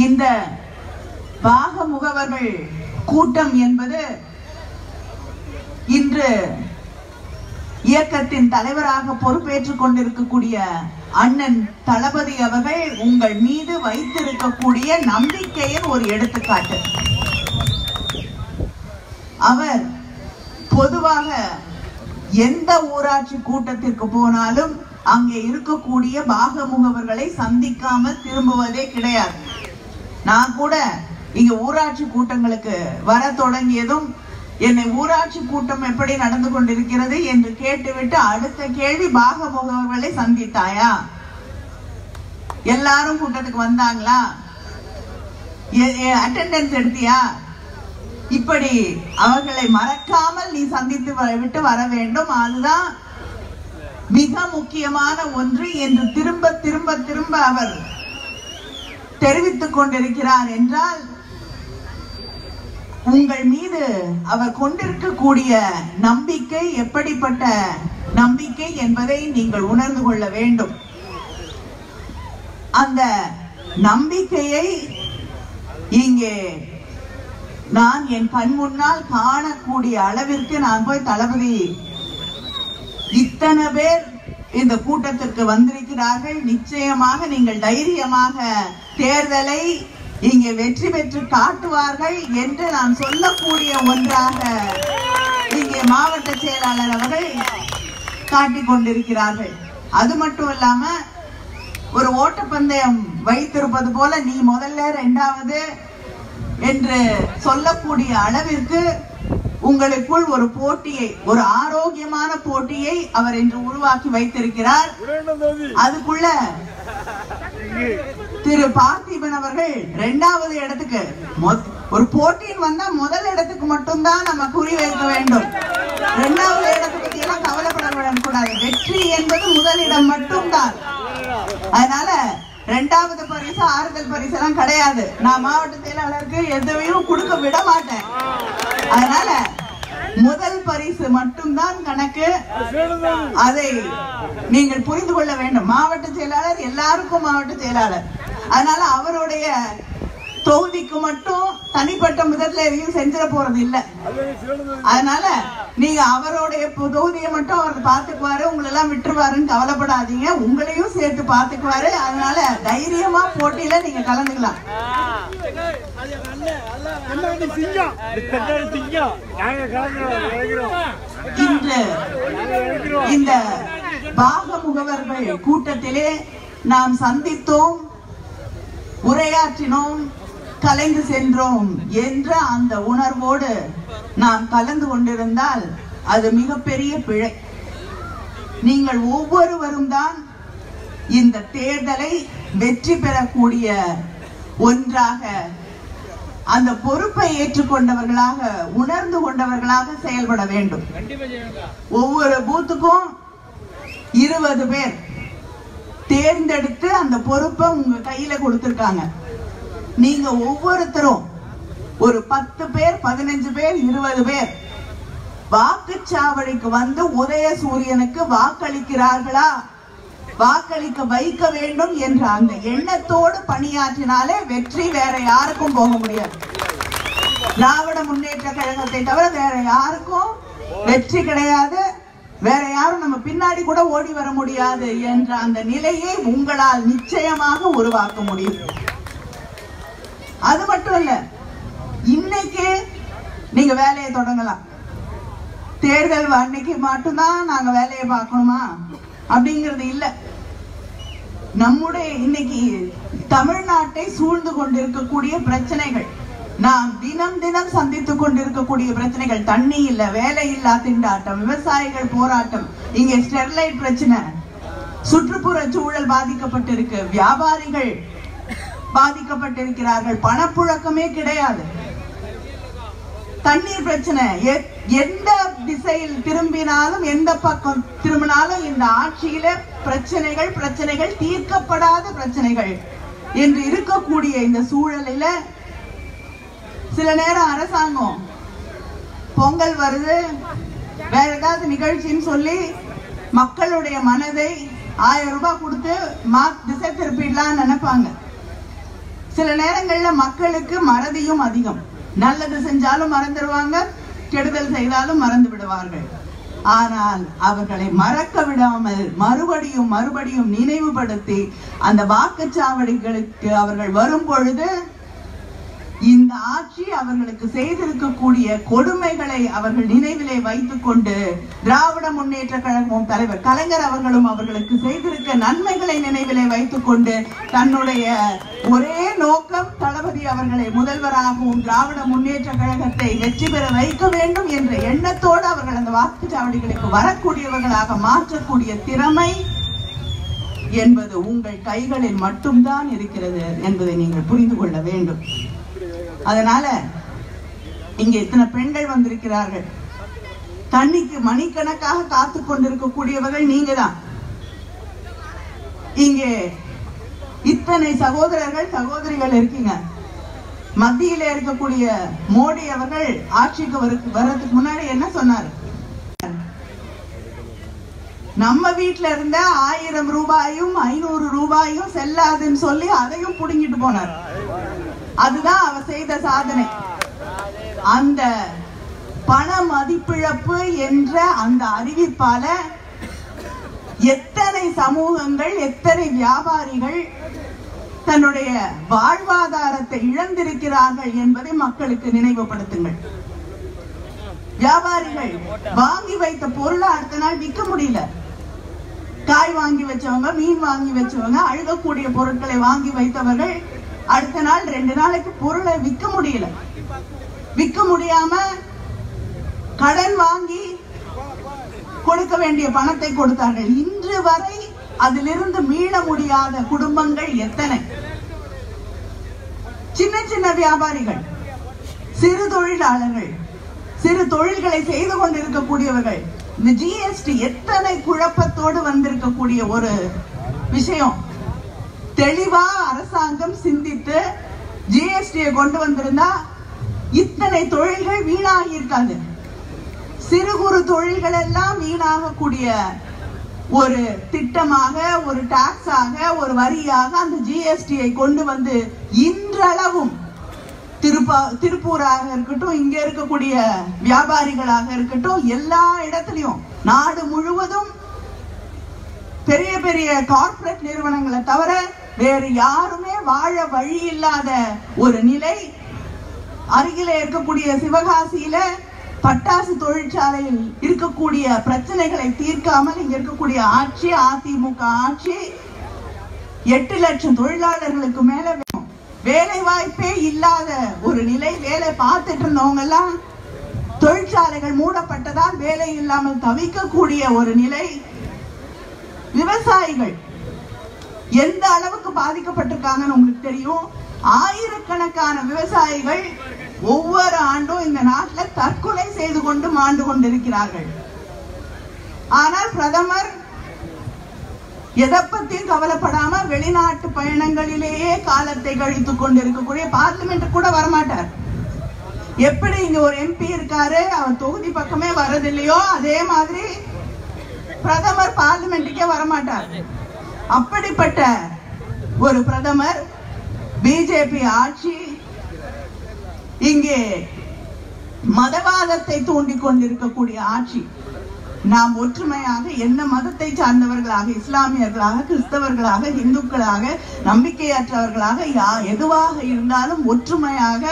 இந்த பாக முகவர்கள் கூட்டம் என்பது இன்று இயக்கத்தின் தலைவராக பொறுப்பேற்றுக் கொண்டிருக்கக்கூடிய அண்ணன் தளபதி அவர்கள் உங்கள் மீது வைத்திருக்கக்கூடிய நம்பிக்கையின் ஒரு எடுத்துக்காட்டு. அவர் பொதுவாக எந்த ஊராட்சி கூட்டத்திற்கு போனாலும் அங்கே இருக்கக்கூடிய பாக முகவர்களை சந்திக்காமல் திரும்புவதே கிடையாது. நான் கூட இங்க ஊராட்சி கூட்டங்களுக்கு வர தொடங்கியதும் என்னை ஊராட்சி கூட்டம் எப்படி நடந்து கொண்டிருக்கிறது என்று கேட்டுவிட்டு அடுத்த கேள்வி, பாக முகவர்களை சந்தித்தாயா, எல்லாரும் கூட்டத்துக்கு வந்தாங்களா, அட்டெண்டன்ஸ் எடுத்தியா, இப்படி அவர்களை மறக்காமல் நீ சந்தித்து விட்டு வர வேண்டும். அதுதான் மிக முக்கியமான ஒன்று என்று திரும்ப திரும்ப திரும்ப அவர் தெரிவித்துக் கொண்டிருக்கிறார் என்றால் உங்கள் மீது அவர் கொண்டிருக்கக்கூடிய நம்பிக்கை எப்படிப்பட்ட நம்பிக்கை என்பதை நீங்கள் உணர்ந்து கொள்ள வேண்டும். அந்த நம்பிக்கையை இங்கே நான் என் கண் முன்னால் காணக்கூடிய அளவிற்கு நான் போய் தளபதி இத்தனை பேர் இந்த கூட்டத்திற்கு வந்திருக்கிறார்கள், நிச்சயமாக நீங்கள் தைரியமாக தேர்தலை இங்கே வெற்றி பெற்று காட்டுவார்கள் என்று நான் சொல்லக்கூடிய ஒன்றாக இங்கே மாவட்ட செயலாளர் அவர்கள் காட்டிக் கொண்டிருக்கிறார்கள். அது மட்டும் இல்லாம ஒரு ஓட்டப்பந்தயம் வைத்திருப்பது போல நீ முதல்ல இரண்டாவது என்று சொல்லக்கூடிய அளவிற்கு உங்களுக்குள் ஒரு போட்டியை, ஒரு ஆரோக்கியமான போட்டியை அவர் இன்று உருவாக்கி வைத்திருக்கிறார். அதுக்குள்ள திரு பார்த்திபன் அவர்கள் இரண்டாவது இடத்துக்கு, ஒரு போட்டியின் வந்தா முதல் இடத்துக்கு மட்டும்தான் நம்ம குறி வைக்க வேண்டும். இரண்டாவது இடத்தை பத்தி எல்லாம் கவலைப்பட கூடாது. வெற்றி என்பது முதலிடம் மட்டும்தான். அதனால இரண்டாவது பரிசு, ஆறுதல் பரிசு எல்லாம் கிடையாது. நான் மாவட்ட செயலாளருக்கு எதுவும் கொடுக்க விட மாட்டேன். அதனால முதல் பரிசு மட்டும்தான் கணக்கு. அதை நீங்கள் புரிந்து கொள்ள வேண்டும். மாவட்ட செயலாளர் எல்லாருக்கும் மாவட்ட செயலாளர். அதனால அவருடைய தொகுதிக்கு மட்டும் தனிப்பட்ட முதல்ல எதையும் செஞ்சிட போறது இல்ல. அதனால நீங்க அவருடைய தொகுதியை மட்டும் அவர் பாத்துக்குவாரு, உங்களை எல்லாம் விட்டுருவாருன்னு கவலைப்படாதீங்க. உங்களையும் சேர்த்து பாத்துக்குவாரு. அதனால தைரியமா போட்டியில நீங்க கலந்துக்கலாம். இன்று இந்த பாக முகவர்கள் கூட்டத்திலே நாம் சந்தித்தோம், உரையாற்றினோம், கலைந்து சென்றோம் என்ற அந்த உணர்வோடு நாம் கலந்து கொண்டிருந்தால் அது மிகப்பெரிய பிழை. நீங்கள் ஒவ்வொருவரும் தான் இந்த தேர்தலை வெற்றி பெறக்கூடிய ஒன்றாக, அந்த பொறுப்பை ஏற்றுக்கொண்டவர்களாக, உணர்ந்து கொண்டவர்களாக செயல்பட வேண்டும். ஒவ்வொரு பூத்துக்கும் 20 பேர் தேர்ந்தெடுத்து அந்த பொறுப்பை உங்க கையில கொடுத்திருக்காங்க. நீங்க ஒவ்வொருத்தரும் ஒரு 10 பேர், 15 பேர், 20 பேர் வாக்குச்சாவடிக்கு வந்து உதயசூரியனுக்கு வாக்களிக்கிறார்களா, வாக்களிக்க வைக்க வேண்டும் என்ற அந்த எண்ணத்தோடு பணியாற்றினாலே வெற்றி வேற யாருக்கும் போக முடியாது. திராவிட முன்னேற்ற கழகத்தை தவிர வேற யாருக்கும் வெற்றி கிடையாது. வேற யாரும் நம்ம பின்னாடி கூட ஓடி வர முடியாது என்ற அந்த நிலையை உங்களால் நிச்சயமாக உருவாக்க முடியும். அது மட்டும் இல்ல, இன்னைக்கு நீங்க வேலையை தொடங்கலாம். தேர்தல் அன்னைக்கு மட்டும்தான் நாங்க வேலையை பார்க்கணுமா அப்படிங்கிறது இல்ல. நம்முடைய இன்னைக்கு தமிழ்நாட்டை சூழ்ந்து கொண்டிருக்கக்கூடிய பிரச்சனைகள், நாம் தினம் தினம் சந்தித்துக் கொண்டிருக்கக்கூடிய பிரச்சனைகள், தண்ணி இல்ல, வேலை இல்லா திண்டாட்டம், விவசாயிகள் போராட்டம், இங்க ஸ்டெர்லைட் பிரச்சனை, சுற்றுப்புற சூழல் பாதிக்கப்பட்டிருக்கு, வியாபாரிகள் பாதிக்கப்பட்டிருக்கிறார்கள், பணப்புழக்கமே கிடையாது, தண்ணீர் பிரச்சனை, எந்த திசையில் திரும்பினாலும் எந்த பக்கம் திரும்பினாலும் இந்த ஆட்சியில பிரச்சனைகள் பிரச்சனைகள் தீர்க்கப்படாத பிரச்சனைகள் என்று இருக்கக்கூடிய இந்த சூழலில சில நேரம் அரசாங்கம் பொங்கல் வருது, வேற ஏதாவது நிகழ்ச்சின்னு சொல்லி மக்களுடைய மனதை 1000 ரூபாய் கொடுத்து திசை திருப்பிடலாம் நினைப்பாங்க. சில நேரங்கள்ல மக்களுக்கு மறதியும் அதிகம். நல்லது செஞ்சாலும் மறந்துடுவாங்க, கெடுதல் செய்தாலும் மறந்து விடுவார்கள். ஆனால் அவர்களை மறக்க விடாமல் மறுபடியும் மறுபடியும் நினைவுபடுத்தி அந்த வாக்குச்சாவடிகளுக்கு அவர்கள் வரும் பொழுது இந்த ஆட்சி அவர்களுக்கு செய்திருக்கக்கூடிய கொடுமைகளை அவர்கள் நினைவிலே வைத்துக் கொண்டு திராவிட முன்னேற்ற கழகமும் தலைவர் கலைஞர் அவர்களும் அவர்களுக்கு செய்திருக்க நன்மைகளை நினைவிலே வைத்துக் கொண்டு தன்னுடைய ஒரே நோக்கம் தளபதி அவர்களை முதல்வராகவும் திராவிட முன்னேற்ற கழகத்தை வெற்றி பெற வைக்க வேண்டும் என்ற எண்ணத்தோடு அவர்கள் அந்த வாக்குச்சாவடிகளுக்கு வரக்கூடியவர்களாக மாற்றக்கூடிய திறமை என்பது உங்கள் கைகளில் மட்டும்தான் இருக்கிறது என்பதை நீங்கள் புரிந்து கொள்ள வேண்டும். அதனால இங்க இத்தனை பெண்கள் வந்திருக்கிறார்கள். தண்ணிக்கு மணிக்கணக்காக காத்து கொண்டிருக்கக்கூடியவர்கள் நீங்க தான். இங்கே இத்தனை சகோதரர்கள் சகோதரிகள் இருக்கீங்க. மத்தியில இருக்கக்கூடிய மோடி அவர்கள் ஆட்சிக்கு வர்றதுக்கு முன்னாடி என்ன சொன்னார்? நம்ம வீட்டுல இருந்த 1000 ரூபாயும் 500 ரூபாயும் செல்லாதுன்னு சொல்லி அதையும் புடுங்கிட்டு போனார். அதுதான் அவர் செய்த சாதனை. அந்த பண மதிப்பிழப்பு என்ற அந்த அறிவிப்பால எத்தனை சமூகங்கள் எத்தனை வியாபாரிகள் தன்னுடைய வாழ்வாதாரத்தை இழந்திருக்கிறார்கள் என்பதை மக்களுக்கு நினைவுபடுத்துங்கள். வியாபாரிகள் வாங்கி வைத்த பொருளை அடுத்த நாள் விற்க முடியல. காய் வாங்கி வச்சவங்க, மீன் வாங்கி வச்சவங்க, அழுகக்கூடிய பொருட்களை வாங்கி வைத்தவர்கள் அடுத்த நாள் 2 நாளைக்கு பொருளை விற்க முடியல. விற்க முடியாம கடன் வாங்கி கொடுக்க வேண்டிய பணத்தை கொடுத்தார்கள். இன்று வரை அதிலிருந்து மீள முடியாத குடும்பங்கள் எத்தனை. சின்ன சின்ன வியாபாரிகள், சிறு தொழிலாளர்கள், சிறு தொழில்களை செய்து கொண்டிருக்கக்கூடியவர்கள், இந்த ஜிஎஸ்டி எத்தனை குழப்பத்தோடு வந்திருக்கக்கூடிய ஒரு விஷயம். தெளிவா அரசாங்கம் சிந்தித்து ஜிஎஸ்டியை கொண்டு வந்திருந்தா இத்தனை தொழில்கள் வீணாகி இருக்காது. சிறு குறு தொழில்கள் எல்லாம் வீணாகக்கூடிய ஒரு திட்டமாக, ஒரு டாக்ஸாக, ஒரு வரியாக அந்த ஜிஎஸ்டியை கொண்டு வந்து இன்றளவும் திருப்பூராக இருக்கட்டும், இங்க இருக்கக்கூடிய வியாபாரிகளாக இருக்கட்டும், எல்லா இடத்திலையும் நாடு முழுவதும் பெரிய பெரிய கார்ப்பரேட் நிறுவனங்களை தவிர வேறு யாருமே வாழ வழி இல்லாத ஒரு நிலை. அருகில இருக்கக்கூடிய சிவகாசியில பட்டாசு தொழிற்சாலையில் இருக்கக்கூடிய பிரச்சனைகளை தீர்க்காமல் இங்க இருக்கக்கூடிய ஆட்சி, அதிமுக ஆட்சி 8 லட்சம் தொழிலாளர்களுக்கு மேல வேலை வாய்ப்பே இல்லாத ஒரு நிலை. வேலை பார்த்துட்டு இருந்தவங்க எல்லாம் தொழிற்சாலைகள் மூடப்பட்டதால் வேலை இல்லாமல் தவிக்கக்கூடிய ஒரு நிலை. விவசாயிகள் எந்த அளவுக்கு பாதிக்கப்பட்டிருக்காங்கன்னு உங்களுக்கு தெரியும். ஆயிரக்கணக்கான விவசாயிகள் ஒவ்வொரு ஆண்டும் இந்த நாட்டில் தற்கொலை செய்து கொண்டு மாண்டு கொண்டிருக்கிறார்கள். ஆனால் பிரதமர் எதை பத்தியும் கவலைப்படாம வெளிநாட்டு பயணங்களிலேயே காலத்தை கழித்துக் கொண்டிருக்கக்கூடிய, பார்லிமெண்ட் கூட வரமாட்டார். எப்படி இங்க ஒரு எம்பி இருக்காரு, அவர் தொகுதி பக்கமே வரதில்லையோ அதே மாதிரி பிரதமர் பார்லிமெண்ட்டுக்கே வரமாட்டார். அப்படிப்பட்ட ஒரு பிரதமர், பிஜேபி ஆட்சி இங்கே மதவாதத்தை தூண்டிக் கொண்டிருக்கக்கூடிய ஆட்சி. நாம் ஒற்றுமையாக என்ன மதத்தை சார்ந்தவர்களாக, இஸ்லாமியர்களாக, கிறிஸ்தவர்களாக, இந்துக்களாக, நம்பிக்கையற்றவர்களாக எதுவாக இருந்தாலும் ஒற்றுமையாக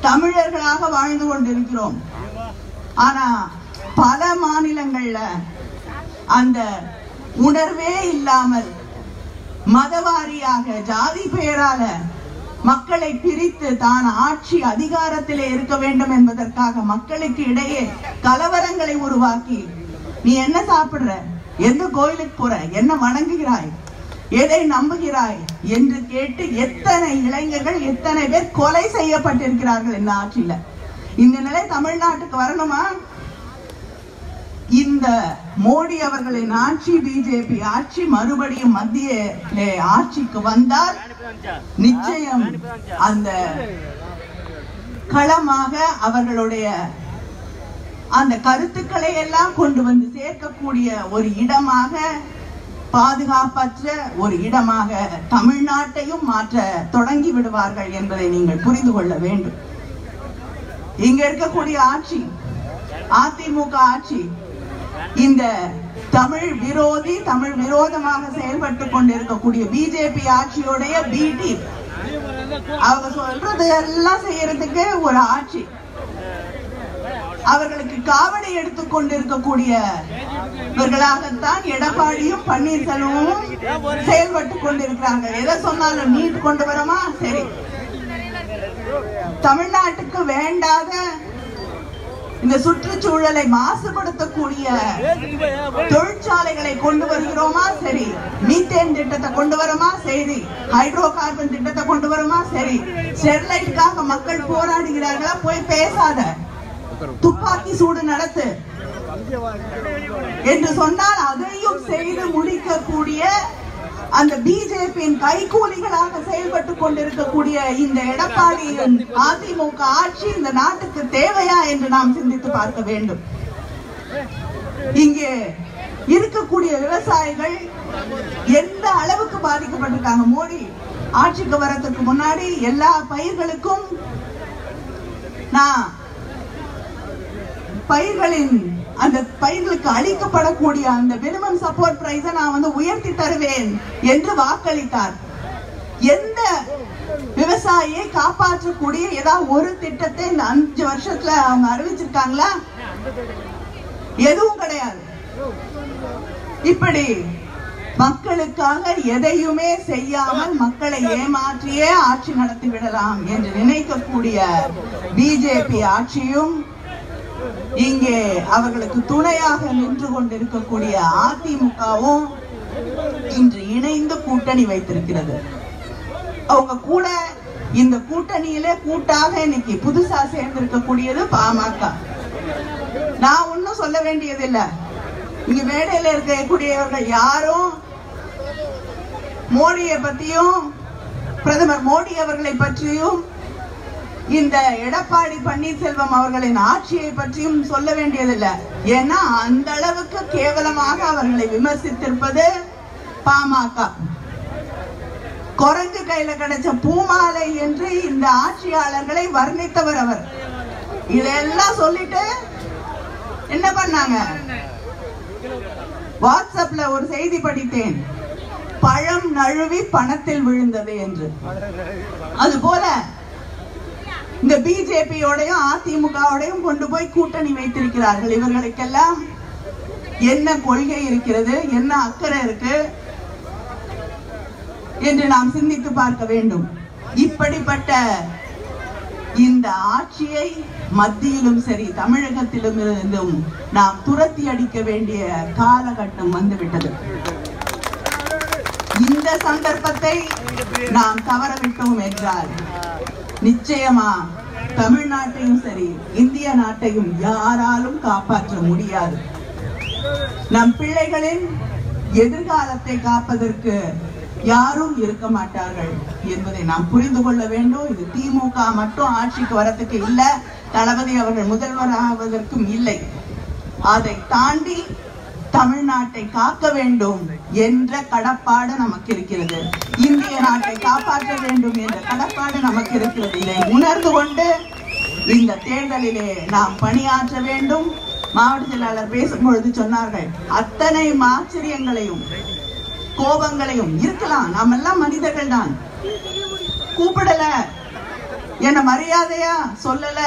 தமிழர்களாக வாழ்ந்து கொண்டிருக்கிறோம். ஆனா பல மாநிலங்கள்ல அந்த உணர்வே இல்லாமல் மதவாரியாக ஜாதி பெயரால மக்களை பிரித்து தான் ஆட்சி அதிகாரத்திலே இருக்க வேண்டும் என்பதற்காக மக்களுக்கு இடையே கலவரங்களை உருவாக்கி, நீ என்ன சாப்பிடுற, எந்த கோயிலுக்கு போற, என்ன வணங்குகிறாய், எதை நம்புகிறாய் என்று கேட்டு எத்தனை இளைஞர்கள், எத்தனை பேர் கொலை செய்யப்பட்டிருக்கிறார்கள் இந்த ஆட்சியில. இந்த நிலை தமிழ்நாட்டுக்கு வரணுமா? இந்த மோடி அவர்களின் ஆட்சி, பிஜேபி ஆட்சி மறுபடியும் மத்திய ஆட்சிக்கு வந்தால் நிச்சயம் அந்த களமாக அவர்களுடைய அந்த கருத்துக்களை எல்லாம் கொண்டு வந்து சேர்க்கக்கூடிய ஒரு இடமாக பாதுகாப்பற்ற ஒரு இடமாக தமிழ்நாட்டையும் மாற்ற தொடங்கி விடுவார்கள் என்பதை நீங்கள் புரிந்து கொள்ள வேண்டும். இங்க இருக்கக்கூடிய ஆட்சி, அதிமுக ஆட்சி, இந்த தமிழ் விரோதமாக செயல்பட்டு கொண்டிருக்கக்கூடிய பிஜேபி ஆட்சியோடைய பிடி, அவங்க சொல்றது எல்லாம் செய்யறதுக்கு ஒரு ஆட்சி, அவர்களுக்கு காவடி எடுத்துக் கொண்டிருக்கக்கூடிய இவர்களாகத்தான் எடப்பாடியும் பன்னீர்செல்வமும் செயல்பட்டு கொண்டிருக்கிறாங்க. எதை சொன்னாலும் நீட் கொண்டு வரமா, சரி. தமிழ்நாட்டுக்கு வேண்டாத இந்த சுற்றுச்சூழலை மாசுபடுத்தக்கூடிய தொழிற்சாலைகளை கொண்டு வருகிறோமா, சரி. மீத்தேன் திட்டத்தை கொண்டு வரமா, சரி. ஹைட்ரோ கார்பன் திட்டத்தை கொண்டு வரமா, சரி. ஸ்டெர்லைட்டுக்காக மக்கள் போராடுகிறார்களா, போய் பேசாத, துப்பாக்கி சூடு நடத்து என்று சொன்னால் அதையும் செய்து முடிக்கக்கூடிய அந்த பிஜேபியின் கைகூலிகளாக செயல்பட்டு கொண்டிருக்கக்கூடிய இந்த எடப்பாடியின் அதிமுக ஆட்சி இந்த நாட்டுக்கு தேவையா என்று நாம் சிந்தித்து பார்க்க வேண்டும். இங்கே இருக்கக்கூடிய விவசாயிகள் எந்த அளவுக்கு பாதிக்கப்பட்டிருக்காங்க. மோடி ஆட்சிக்கு வரதுக்கு முன்னாடி எல்லா பயிர்களுக்கும் நான் அந்த பயிர்களுக்கு அளிக்கப்படக்கூடிய அந்த மினிமம் சப்போர்ட் பிரைஸை நான் உயர்த்தி தருவேன் என்று வாக்களித்தார். எந்த விவசாயியை காப்பாற்றக்கூடிய ஏதாவது ஒரு திட்டத்தை இந்த 5 வருஷத்துல அவங்க அறிவிச்சிருக்காங்களா? எதுவும் கிடையாது. இப்படி மக்களுக்காக எதையுமே செய்யாமல் மக்களை ஏமாற்றியே ஆட்சி நடத்தி விடலாம் என்று நினைக்கக்கூடிய பிஜேபி ஆட்சியும் இங்கே அவர்களுக்கு துணையாக நின்று கொண்டிருக்கக்கூடிய அதிமுகவும் இன்று இணைந்து கூட்டணி வைத்திருக்கிறது. அவங்க கூட இந்த கூட்டணியிலே கூட்டாக இன்னைக்கு புதுசா சேர்ந்திருக்கக்கூடியது பாமக. நான் ஒன்னும் சொல்ல வேண்டியதில்லை. இங்க மேடையில இருக்கக்கூடியவர்கள் யாரும் மோடியை பற்றியும் பிரதமர் மோடி அவர்களை பற்றியும் இந்த எடப்பாடி பன்னீர்செல்வம் அவர்களின் ஆட்சியை பற்றியும் சொல்ல வேண்டியதில்லை. ஏன்னா அந்த அளவுக்கு கேவலமாக அவர்களை விமர்சித்திருப்பது பாமக. குரங்கு கையில கிடைச்ச பூமாலை என்று இந்த ஆட்சியாளர்களை வர்ணித்தவர் அவர். இதெல்லாம் சொல்லிட்டு என்ன பண்ணாங்க? வாட்ஸ்அப்ல ஒரு செய்தி படித்தேன், பழம் நழுவி பணத்தில் விழுந்தது என்று. அது போல இந்த பிஜேபியோடையும் அதிமுகவோடையும் கொண்டு போய் கூட்டணி வைத்திருக்கிறார்கள். இவர்களுக்கெல்லாம் என்ன கொள்கை இருக்கிறது, என்ன அக்கறை இருக்கு என்று நாம் சிந்தித்து பார்க்க வேண்டும். இப்படிப்பட்ட இந்த ஆட்சியை மத்தியிலும் சரி தமிழகத்திலும் இருந்தும் நாம் துரத்தி அடிக்க வேண்டிய காலகட்டம் வந்துவிட்டது. இந்த சந்தர்ப்பத்தை நாம் தவறவிட்டோம் என்றால் நிச்சயமா தமிழ்நாட்டையும் சரி இந்திய நாட்டையும் யாராலும் காப்பாற்ற முடியாது. நம் பிள்ளைகளின் எதிர்காலத்தை காப்பதற்கு யாரும் இருக்க மாட்டார்கள் என்பதை நாம் புரிந்து கொள்ள வேண்டும். இது திமுக மட்டும் ஆட்சிக்கு வரத்துக்கு இல்ல, தளபதி அவர்கள் முதல்வராவதற்கும் இல்லை. அதை தாண்டி தமிழ்நாட்டை காக்க வேண்டும் என்ற கடப்பாடு நமக்கு இருக்கிறது. இந்திய நாட்டை காப்பாற்ற வேண்டும் என்ற கடப்பாடு நமக்கு இருக்கிறது. இதை உணர்ந்து கொண்டு இந்த தேர்தலிலே நாம் பணியாற்ற வேண்டும். மாவட்ட செயலாளர் பேசும்பொழுது சொன்னார்கள், அத்தனை ஆச்சரியங்களையும் கோபங்களையும் இருக்கலாம், நாம் எல்லாம் மனிதர்கள் தான். கூப்பிடல, என்ன மரியாதையா சொல்லல,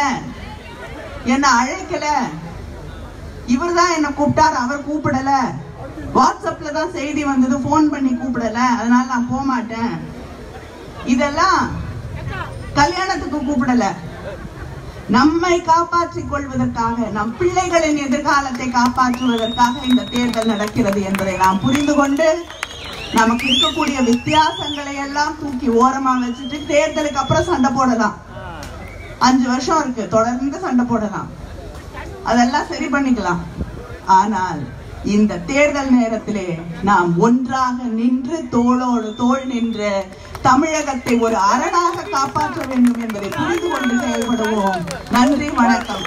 என்ன அழைக்கல, இவர்தான் என்ன கூப்பிட்டார், அவர் கூப்பிடல, வாட்ஸ்அப்ல தான் செய்தி வந்தது, போன் பண்ணி கூப்பிடல, அதனால நான் போக மாட்டேன். இதெல்லாம் கல்யாணத்துக்கு கூப்பிடல, நம்மை காப்பாற்றிக் கொள்வதற்காக, நம் பிள்ளைகளின் எதிர்காலத்தை காப்பாற்றுவதற்காக இந்த தேர்தல் நடக்கிறது என்பதை நாம் புரிந்து கொண்டு நமக்கு இருக்கக்கூடிய வித்தியாசங்களை எல்லாம் தூக்கி ஓரமா வச்சுட்டு தேர்தலுக்கு அப்புறம் சண்டை போடலாம். 5 வருஷம் இருக்கு, தொடர்ந்து சண்டை போடலாம், அதெல்லாம் சரி பண்ணிக்கலாம். ஆனால் இந்த தேர்தல் நேரத்திலே நாம் ஒன்றாக நின்று தோளோடு தோள் நின்று தமிழகத்தை ஒரு அரணாக காப்பாற்ற வேண்டும் என்பதை புரிந்து கொண்டு செயல்படுவோம். நன்றி, வணக்கம்.